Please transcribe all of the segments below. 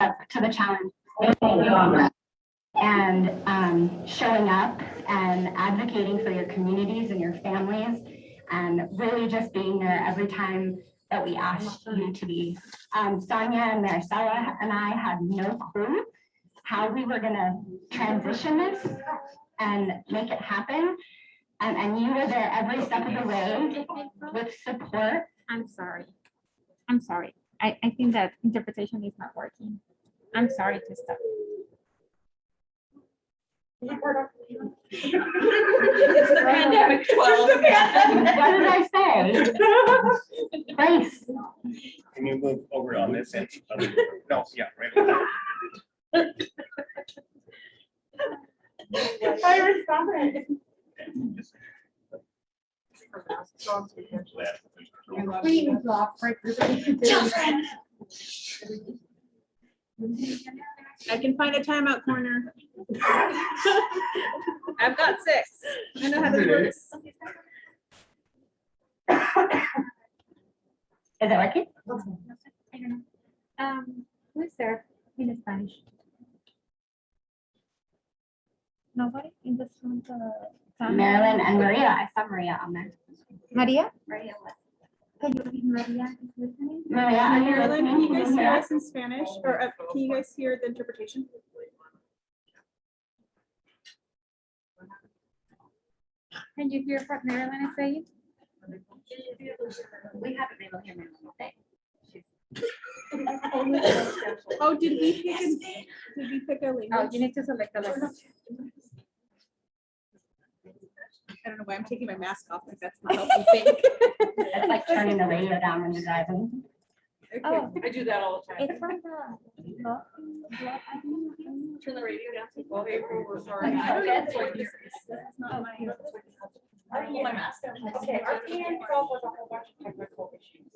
up to the challenge and showing up and advocating for your communities and your families and really just being there every time that we asked you to be. Sonia and Maricela and I had no clue how we were gonna transition this and make it happen. And you were there every step of the way with support. I'm sorry. I'm sorry. I think that interpretation is not working. I'm sorry to stop. It's the pandemic 12. What did I say? Grace. Can you move over on this end? No, yeah, right over there. I responded. I can find a timeout corner. I've got 6. I know how this works. Is it working? I don't know. Who is there in Spanish? Nobody in the front. Marilyn and Maria. I saw Maria on there. Maria? Maria. Can you read Maria is listening? Maria, are you Marilyn, can you guys listening? hear us in Spanish? Or can you guys hear the interpretation? Can you hear what Marilyn is saying? We haven't been able to hear Marilyn all day. Oh, did we pick a language? Oh, you need to select the language. I don't know why I'm taking my mask off, like that's not helping think. It's like turning the radio down when you're driving. Okay. Oh, I do that all the time. it's from the. Turn the radio down. Oh, April, we're sorry. I don't know if it's like this. This is not my. I pull my mask down. Okay, our PM 12 was a whole bunch of technical issues.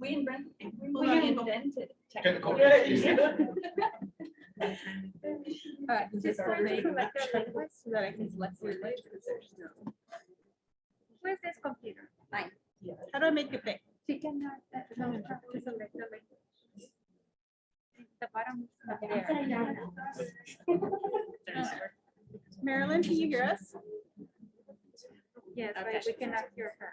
We invented Technical issues. Just select the language so that I can select the language. Who is this computer? Mine. How do I make it big? She cannot, no, to select the language. The bottom. Marilyn, can you hear us? Yes, but we cannot hear her.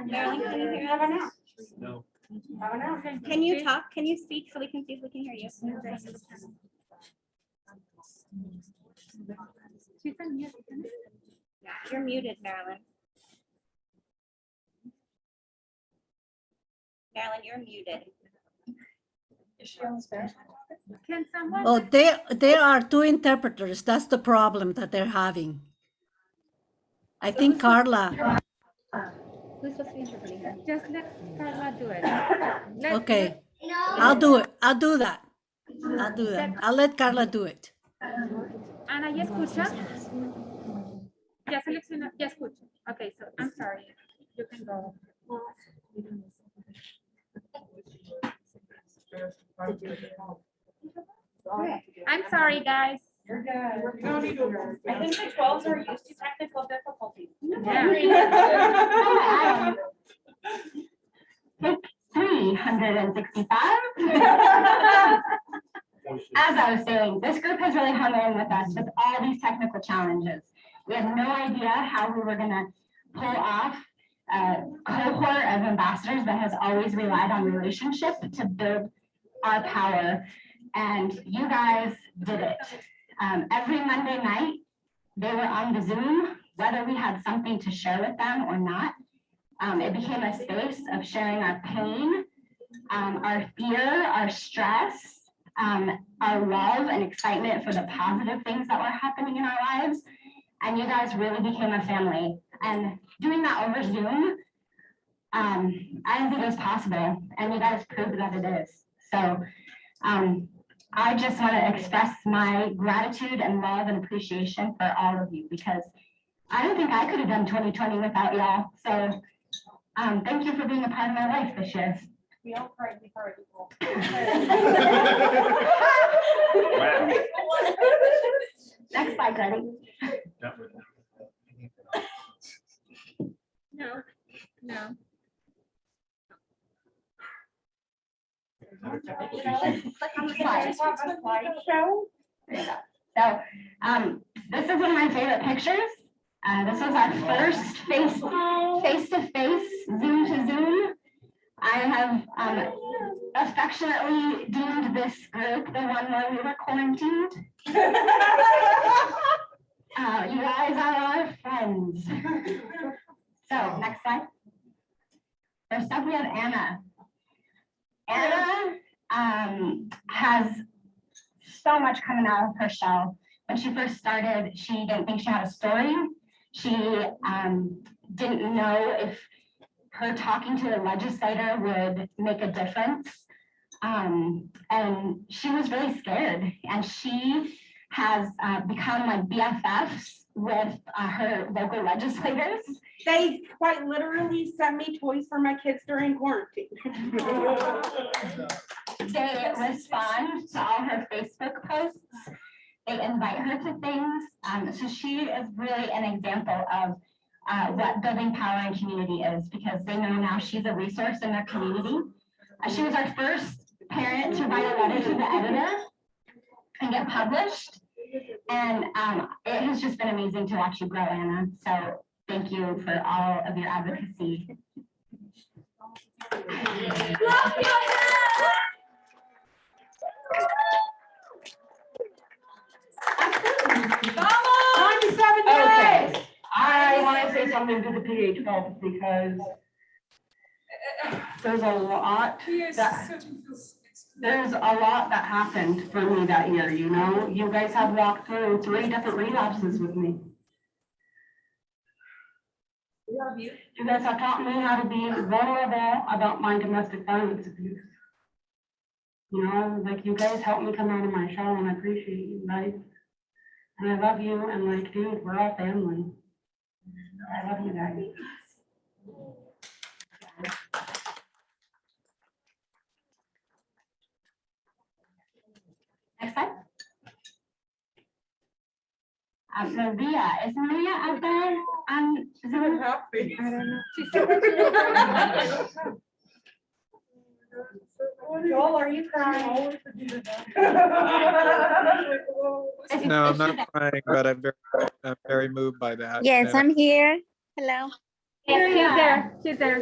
Marilyn, can you hear us? No. Can you talk? Can you speak so we can see if we can hear you? She's on mute, isn't it? You're muted, Marilyn. Marilyn, you're muted. Is she on Spanish? Can someone? Oh, there are 2 interpreters. That's the problem that they're having. I think Carla. Who's supposed to be interpreting her? Just let Carla do it. Okay, I'll do it. I'll do that. I'll let Carla do it. Ana, ¿ya escucha? Ya selecciona, ya escucha. Okay, so I'm sorry. You can go. I'm sorry, guys. You're good. No need to worry. I think the 12s are used to technical difficulties. Yeah. 365. As I was saying, this group has really hung in with us with all these technical challenges. We had no idea how we were gonna pull off a cohort of ambassadors that has always relied on relationship to build our power. And you guys did it. Every Monday night, they were on the Zoom, whether we had something to share with them or not. It became a space of sharing our pain, our fear, our stress, our love and excitement for the positive things that were happening in our lives. And you guys really became a family. And doing that over Zoom, I didn't think it was possible. And you guys proved that it is. So I just want to express my gratitude and love and appreciation for all of you, because I don't think I could have done 2020 without y'all. So thank you for being a part of my life this year. We all cried before people. Wow. Next slide, Grady. Yeah. Slideshow. So, this is one of my favorite pictures. This was our first face-to-face, Zoom to Zoom. I have affectionately deemed this group the one where we were quarantined. You guys are our friends. So, next slide. First up, we have Anna. Anna has so much coming out of her shell. When she first started, she didn't think she had a story. She didn't know if her talking to the legislator would make a difference. And she was really scared. And she has become like BFFs with her local legislators. They quite literally sent me toys for my kids during quarantine. They respond to all her Facebook posts. They invite her to things. So she is really an example of what building power in community is, because they know now she's a resource in their community. She was our first parent to write a letter to the editor and get published. And it has just been amazing to watch you grow, Anna. So thank you for all of your advocacy. Okay, I want to say something to the PH folks because there's a lot that happened for me that year, you know? You guys have walked through 3 different relapses with me. You guys have taught me how to be vulnerable about my domestic violence abuse. You know, like you guys helped me come out of my shell, and I appreciate you guys. And I love you, and like, dude, we're all family. I love you guys. Next slide. Maria, is Maria out there? Zoom? happy. I don't know. She said that she was Joel, are you crying? No, I'm not crying, but I'm very moved by that. Yes, And I'm here. Hello. Yes, she's there. She's there.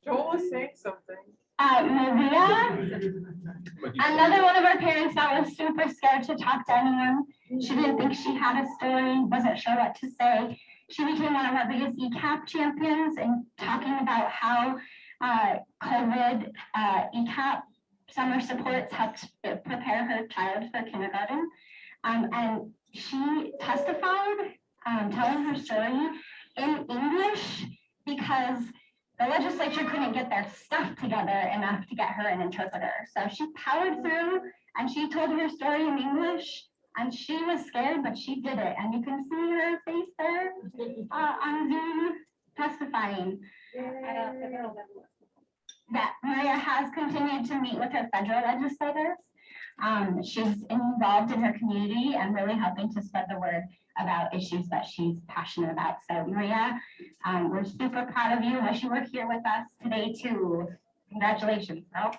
Joel was saying something. Maria, another one of our parents that was super scared to talk to anyone. She didn't think she had a story, wasn't sure what to say. She became one of our biggest ECAP champions and talking about how COVID ECAP summer supports helped prepare her child for kindergarten. And she testified, telling her story in English because the legislature couldn't get their stuff together enough to get her an interpreter. So she powered through and she told her story in English, and she was scared, but she did it. And you can see her face there on Zoom testifying. That Maria has continued to meet with her federal legislators. She's involved in her community and really helping to spread the word about issues that she's passionate about. So Maria, we're super proud of you. Wish you were here with us today too. Congratulations, girl.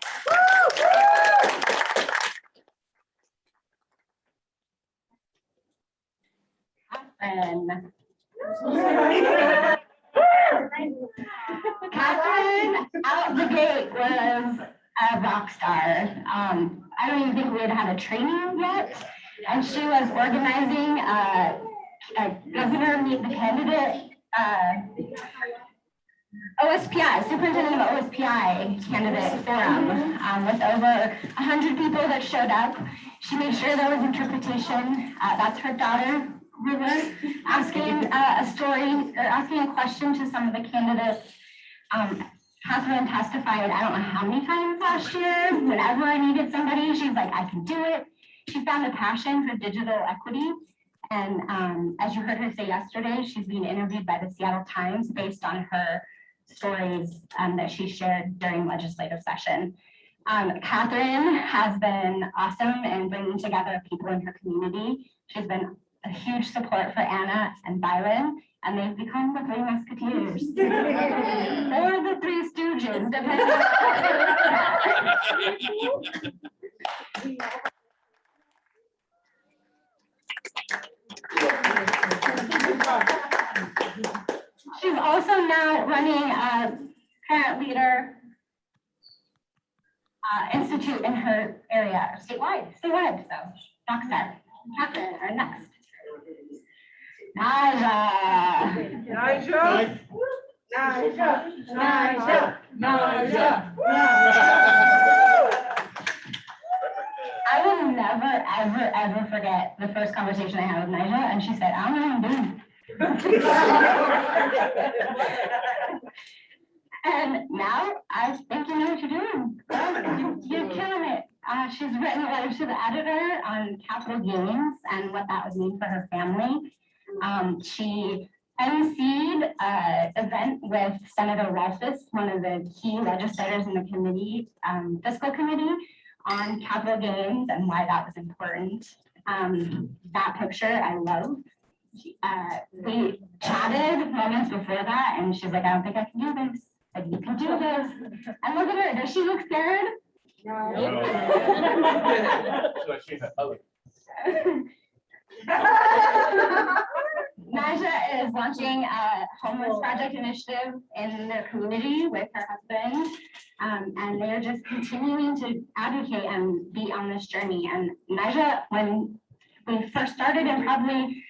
Catherine. Catherine out the gate was a rock star. I don't even think we had a training yet. And she was organizing a Governor Meet the Candidate, OSPI, Superintendent of OSPI Candidate Forum, with over 100 people that showed up. She made sure there was interpretation. That's her daughter, River, asking a story, or asking a question to some of the candidates. Catherine testified, I don't know how many times last year. Whenever I needed somebody, she's like, I can do it. She found a passion for digital equity. And as you heard her say yesterday, she's being interviewed by the Seattle Times based on her stories that she shared during legislative session. Catherine has been awesome in bringing together people in her community. She's been a huge support for Anna and Byron, and they've become the Three Musketeers. Brothers. Or the Three Stooges, depending on. She's also now running a parent leader institute in her area, statewide, so Rockstar, Catherine, are next. Naja. I will never, ever, ever forget the first conversation I had with Naja, and she said, I don't know what I'm doing. And now I think you know what you're doing. You're killing it. She's written a letter to the editor on capital gains and what that would mean for her family. She emceed an event with Senator Rolfes, one of the key legislators in the committee, fiscal committee, on capital gains and why that was important. That picture I love. We chatted moments before that, and she's like, I don't think I can do this. Like, you can do this. And look at her. Does she look scared? No. So she's a other. Naja is launching a homeless project initiative in their community with her husband. And they're just continuing to advocate and be on this journey. And Naja, when we first started and probably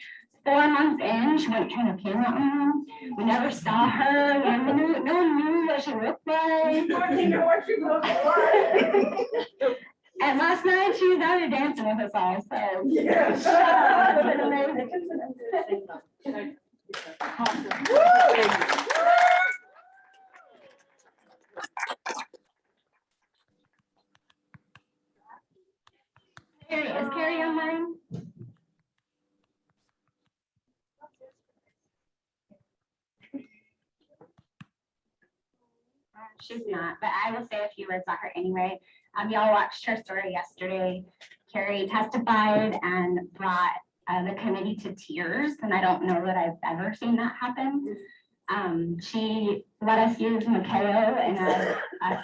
4 months in, she went kind of came out. We never saw her. No one knew what she looked like. And last night she was out here dancing with us all. So yeah, it's been amazing. Carrie, is Carrie online? She's not, but I will say a few words about her anyway. Y'all watched her story yesterday. Carrie testified and brought the committee to tears, and I don't know that I've ever seen that happen. She let us use Makeo in a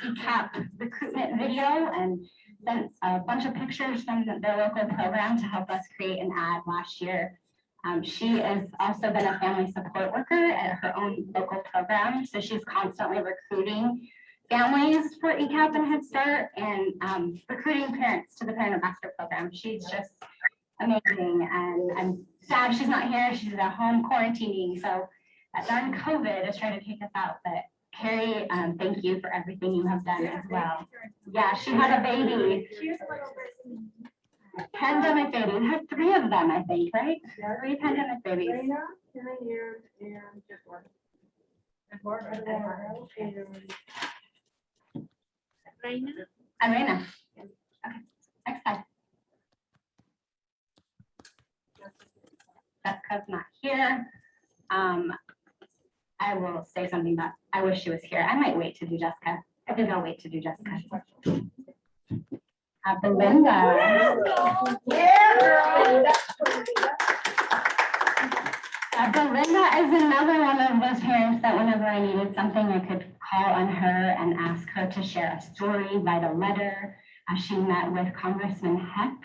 ECAP recruitment video and sent a bunch of pictures from their local program to help us create an ad last year. She has also been a family support worker at her own local program, so she's constantly recruiting families for ECAP and Head Start and recruiting parents to the Parent Ambassador program. She's just amazing, and I'm sad she's not here. She's at home quarantining, so that darn COVID is trying to take us out. But Carrie, thank you for everything you have done as well. Yeah, she had a baby. Pandemic baby. We had 3 of them, I think, right? 3 pandemic babies. And Reina. Okay, next slide. Jessica's not here. I will say something about, I wish she was here. I might wait to do Jessica. I think I'll wait to do Jessica. Belinda. Belinda is another one of those parents that whenever I needed something, I could call on her and ask her to share a story, write a letter. She met with Congressman Heck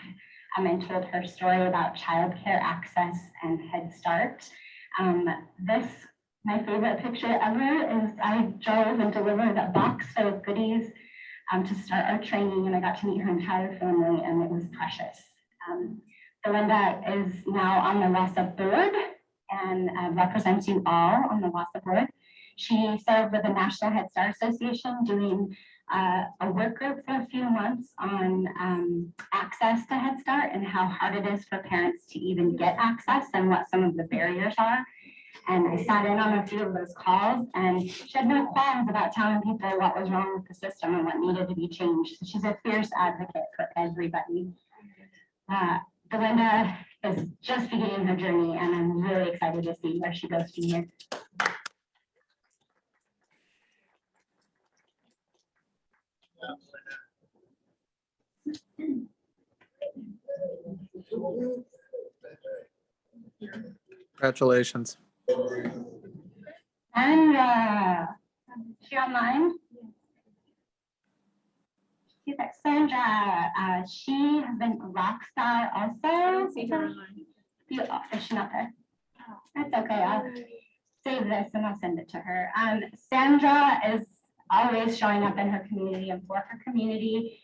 and told her story about childcare access and Head Start. My favorite picture ever is I drove and delivered a box full of goodies to start our training, and I got to meet her entire family, and it was precious. Belinda is now on the WASA board and represents you all on the WASA board. She served with the National Head Start Association doing a work group for a few months on access to Head Start and how hard it is for parents to even get access and what some of the barriers are. And I sat in on a few of those calls, and she had no qualms about telling people what was wrong with the system and what needed to be changed. So she's a fierce advocate for everybody. Belinda is just beginning her journey, and I'm really excited to see where she goes from here. Congratulations. Sandra. She online? See that Sandra, she has been a rock star I also. don't see her online. Is she not there? That's okay. I'll save this and I'll send it to her. Sandra is always showing up in her community and for her community.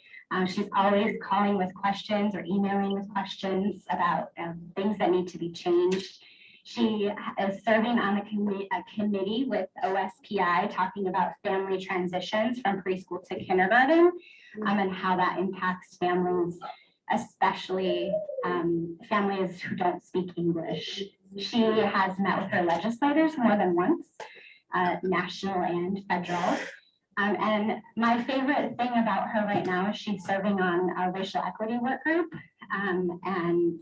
She's always calling with questions or emailing with questions about things that need to be changed. She is serving on a committee with OSPI talking about family transitions from preschool to kindergarten and how that impacts families, especially families who don't speak English. She has met with her legislators more than once, national and federal. And my favorite thing about her right now is she's serving on a racial equity work group and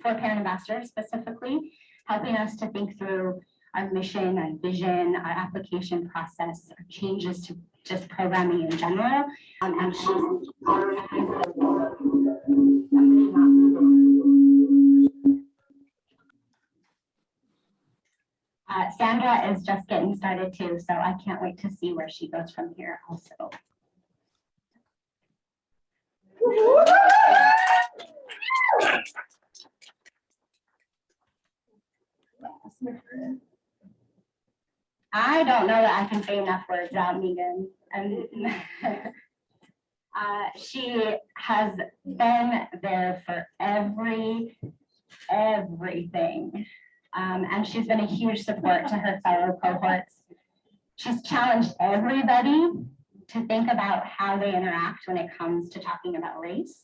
for parent ambassadors specifically, helping us to think through our mission, our vision, our application process, our changes to just programming in general. And she's Sandra is just getting started too, so I can't wait to see where she goes from here also. I don't know that I can say enough words about Megan. And she has been there for everything. And she's been a huge support to her fellow cohorts. She's challenged everybody to think about how they interact when it comes to talking about race.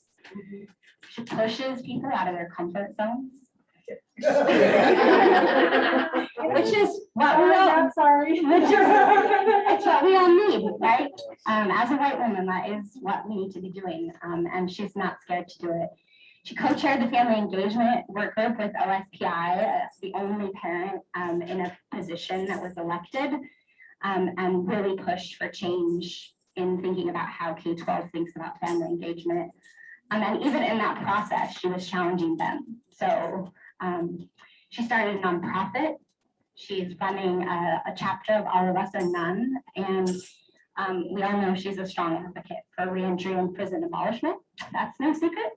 She pushes people out of their comfort zones. Which is what we all, it's what we all need, right? As a white woman, that is what we need to be doing. And she's not scared to do it. She co-chaired the family engagement work group with OSPI as the only parent in a position that was elected, and really pushed for change in thinking about how K-12 thinks about family engagement. And even in that process, she was challenging them. So she started a nonprofit. She's running a chapter of All of Us or None. And we all know she's a strong advocate for reentry and prison abolishment. That's no secret.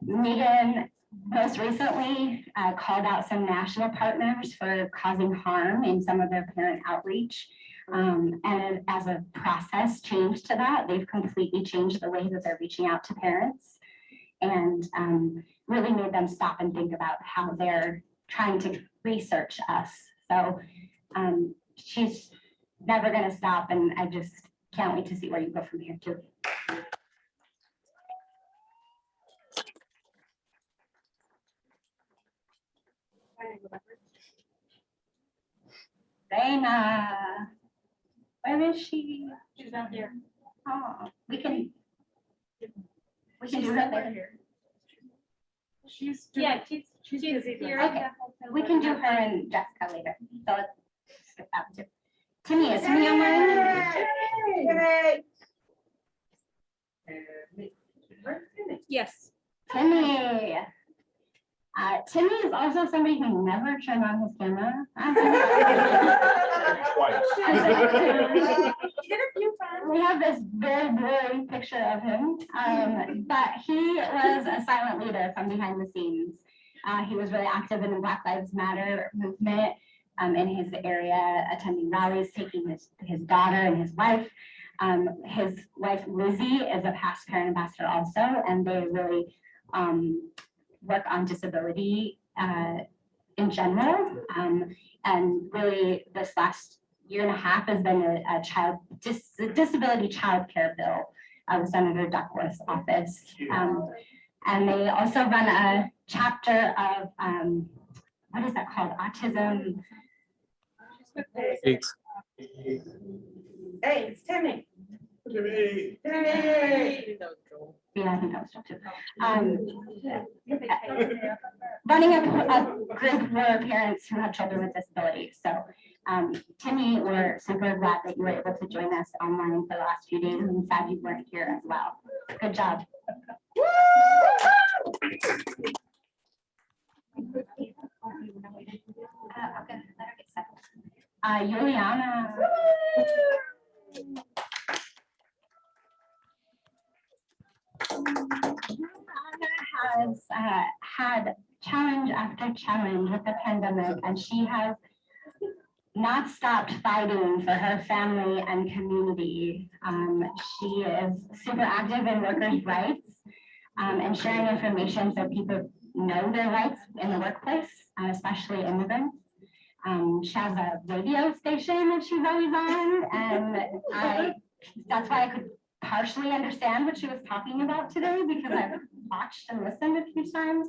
Megan most recently called out some national partners for causing harm in some of their parent outreach. And as a process change to that, they've completely changed the way that they're reaching out to parents and really made them stop and think about how they're trying to research us. So she's never going to stop, and I just can't wait to see where you go from here too. Dana, where is she? She's out here. Oh, we can do her later. She's. She's busy. here. Okay. We can do her and Jessica later. So let's skip that too. Timmy, is Timmy online? Yes. Timmy. Timmy is also somebody who never turned on his camera. We have this very blurry picture of him, but he was a silent leader from behind the scenes. He was really active in the Black Lives Matter movement in his area, attending rallies, taking his daughter and his wife. His wife, Lizzie, is a past parent ambassador also, and they really work on disability in general. And really this last year and a half has been a disability child care bill with Senator Duckworth's office. And they also run a chapter of, what is that called? Autism. Thanks. Hey, it's Timmy. Timmy. Hey. Yeah, I think that was Joe too. Running a group for parents who have children with disabilities. So Timmy, we're super glad that you were able to join us online for the last few days, and sad you weren't here as well. Good job. Okay, let her get settled. Juliana. Juliana has had challenge after challenge with the pandemic, and she has not stopped fighting for her family and community. She is super active in workers' rights and sharing information so people know their rights in the workplace, especially immigrants. She has a radio station that she's always on, and that's why I could partially understand what she was talking about today, because I've watched and listened a few times.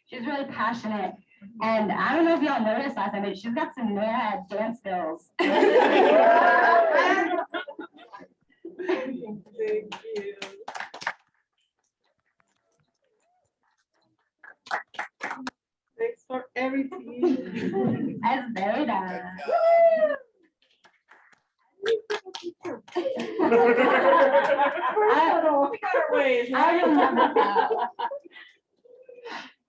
She's really passionate. And I don't know if y'all noticed last time, but she's got some mad dance skills. Thank you. Thanks for everything. Esmeralda. We got our ways, I right? remember that.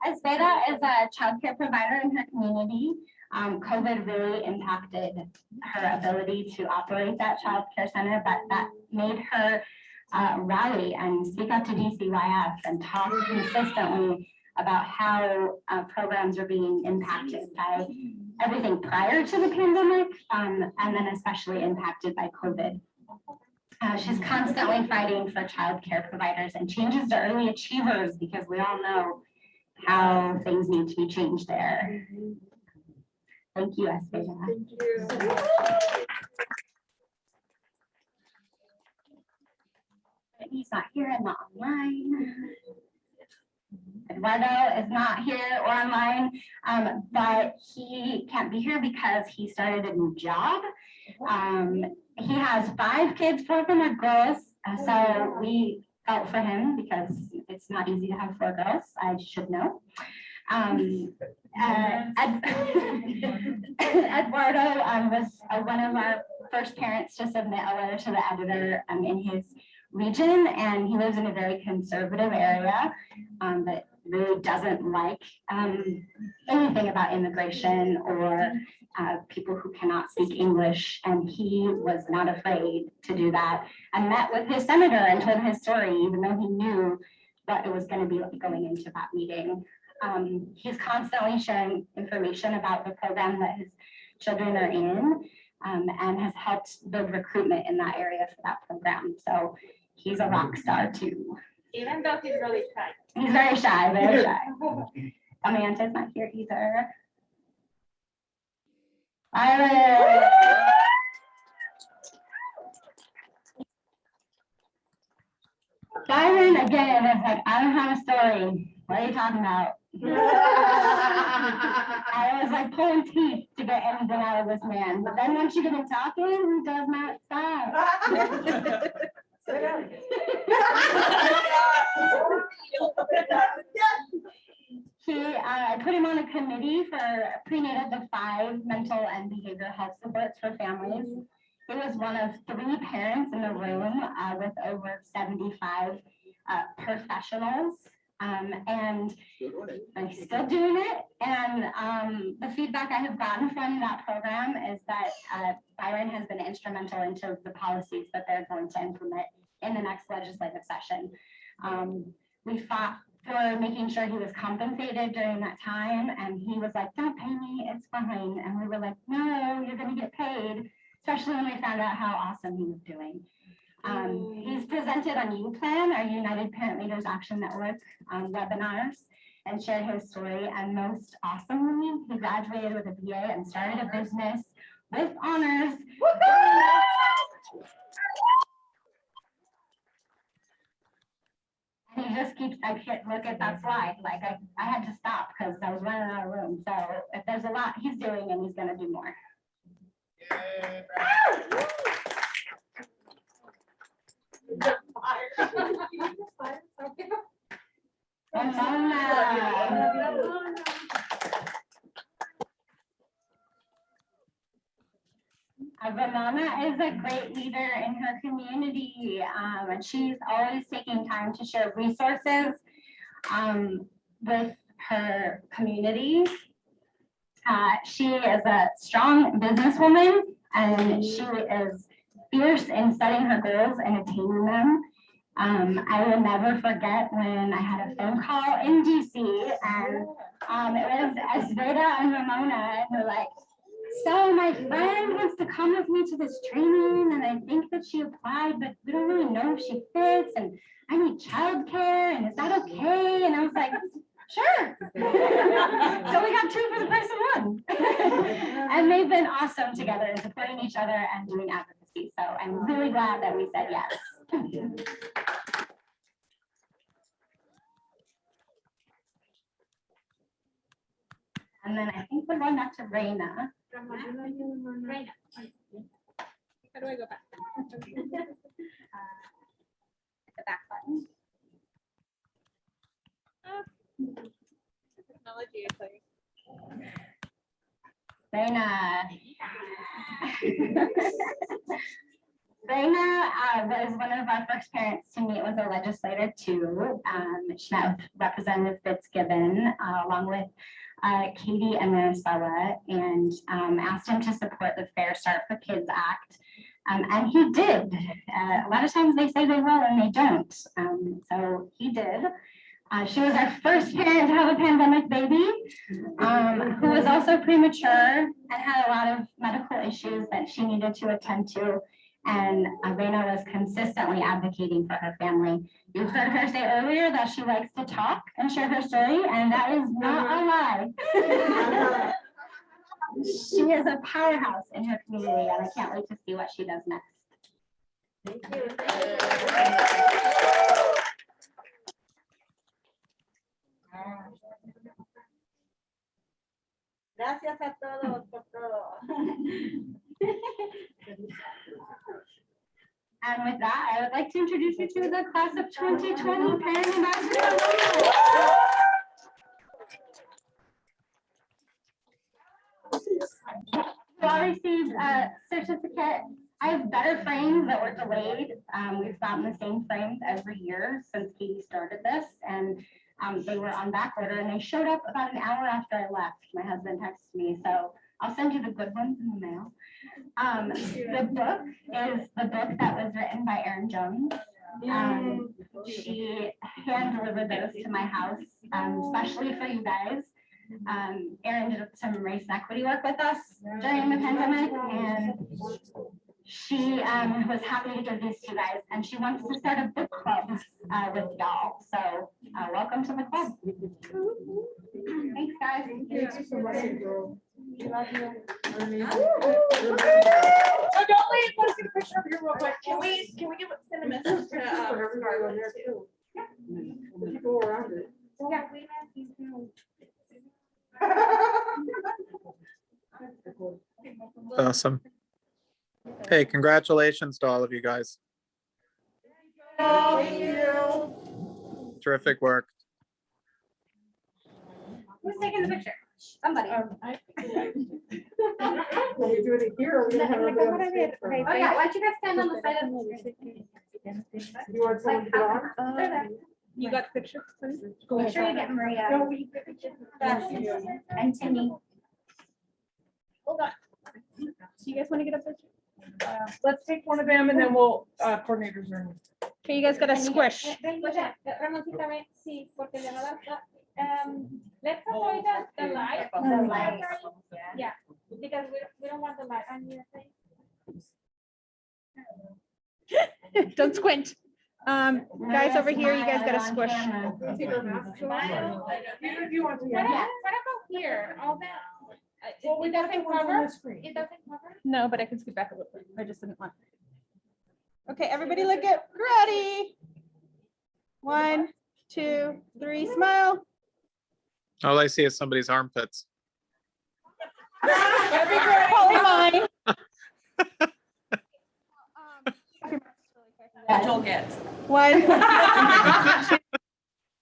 Esmeralda is a childcare provider in her community. COVID really impacted her ability to operate that childcare center, but that made her rally and speak up to DCYF and talk consistently about how programs are being impacted by everything prior to the pandemic, and then especially impacted by COVID. She's constantly fighting for childcare providers and changes to early achievers, because we all know how things need to be changed there. Thank you, Esmeralda. Thank you. He's not here and not online. Eduardo is not here or online, but he can't be here because he started a new job. He has 5 kids, 4 of them are girls, so we felt for him because it's not easy to have 4 girls, I should know. Eduardo was one of our first parents to submit a letter to the editor in his region, and he lives in a very conservative area that really doesn't like anything about immigration or people who cannot speak English, and he was not afraid to do that and met with his senator and told his story, even though he knew what it was going to be like going into that meeting. He's constantly sharing information about the program that his children are in, and has helped build recruitment in that area for that program. So he's a rock star too. Even though he's really shy. He's very shy, very shy. Amanda's not here either. Byron. Byron again is like, I don't have a story. What are you talking about? I was like pulling teeth to get anything out of this man. But then once you get him talking, he does not stop. I put him on a committee for prenatal to 5 mental and behavioral health supports for families. He was one of 3 parents in the room with over 75 professionals. And I'm still doing it. And the feedback I have gotten from that program is that Byron has been instrumental into the policies that they're going to implement in the next legislative session. We fought for making sure he was compensated during that time, and he was like, don't pay me, it's fine. And we were like, no, you're gonna get paid, especially when we found out how awesome he was doing. He's presented on UPlan, our United Parent Leaders Action Network webinars, and shared his story. And most awesomely, he graduated with a BA and started a business with honors. And he just keeps, I can't look at that slide, like I had to stop because I was running out of room. So if there's a lot he's doing, and he's gonna do more. Ramona is a great leader in her community, and she's always taking time to share resources with her community. She is a strong businesswoman and she is fierce in setting her goals and attaining them. I will never forget when I had a phone call in DC and it was Esveda and Ramona and they're like, so my friend wants to come with me to this training and I think that she applied, but we don't really know if she fits and I need childcare and is that okay? And I was like, sure. So we got 2 for the price of 1. And they've been awesome together and supporting each other and doing advocacy. So I'm really glad that we said yes. And then I think we're going back to Reina. Reina. How do I go back? The back button. Technology, I tell you. Reina. Reina was one of our first parents to meet with a legislator too. She met with Representative Fitzgibbon along with Katie and Maricela and asked him to support the Fair Start for Kids Act. And he did. A lot of times they say they will and they don't. So he did. She was our first parent to have a pandemic baby, who was also premature and had a lot of medical issues that she needed to attend to. And Reina was consistently advocating for her family. You heard her say earlier that she likes to talk and share her story, and that is not a lie. She is a powerhouse in her community, and I can't wait to see what she does next. Gracias a todos por todo. And with that, I would like to introduce you to the class of 2020 Parent Ambassador. You all received a certificate. I have better frames that were delayed. We've gotten the same frames every year since Katie started this, and they were on back order, and they showed up about an hour after I left. My husband texted me, so I'll send you the good ones in the mail. The book is the book that was written by Erin Jones. She hand delivered those to my house, especially for you guys. Erin did some race and equity work with us during the pandemic, and she was happy to give these to you guys, and she wants to start a book club with y'all. So welcome to the club. Thanks, guys. Thank you so much. So don't leave. Let's get a picture of you real quick. Can we send a message to Scarlett too? Go around it. Yeah, we have you too. Awesome. Hey, congratulations to all of you guys. Thank you. Terrific work. Who's taking the picture? Somebody. Well, we do it here, or we have everybody on the stage for it? Oh, yeah, why don't you guys stand on the side of the You want someone to go on? You got the picture? Make sure you get Maria and Timmy. Hold on. Do you guys want to get a picture? Let's take one of them and then we'll, coordinators are. Okay, you guys got a squish. Ramoncita, ven, sí, porque ya no la. Let's avoid the light. The light. Yeah, because we don't want the light on your face. Don't squint. Guys over here, you guys got a squish. Take our masks off. If you want to, What yeah. about here? All that. Well, we It got the doesn't ones on cover? the screen. It doesn't cover? No, but I can scoot back a little bit. I just didn't want. Okay, everybody look at ready. 1, 2, 3, smile. All I see is somebody's armpits. Hold mine. Joel gets. 1. 2,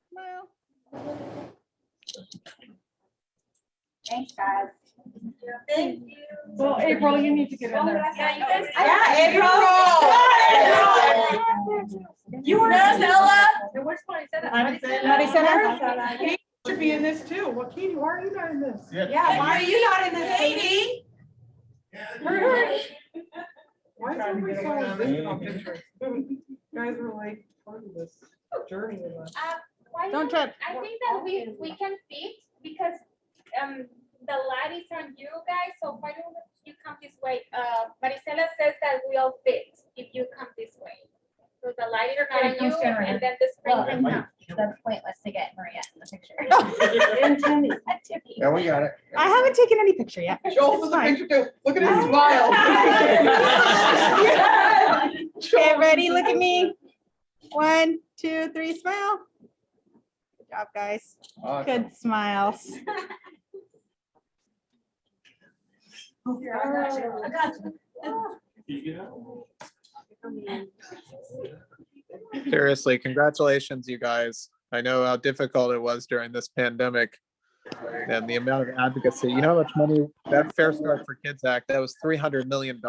smile. Thanks, guys. Thank you. Well, April, you need to get in there. Yeah, you guys. Yeah, April. You were Ella. Where's Maricela? Maricela. should be in this too. Well, Katie, why are you not in this? Yeah. Why are you not in this, Katie? Why is everybody so invisible on pictures? You guys were like part of this journey with us. Don't trip. I think that we can fit because the light is on you guys, so why don't you come this way? Maricela says that we all fit if you come this way. So the light is not on you and then the screen can come. That's pointless to get Maria in the picture. And Timmy. Yeah, we got it. I haven't taken any picture yet. Joel was a picture too. Look at his smile. Okay, ready? Look at me. 1, 2, 3, smile. Good job, guys. Good smiles. Seriously, congratulations, you guys. I know how difficult it was during this pandemic and the amount of advocacy. You know how much money that Fair Start for Kids Act, that was $300 million.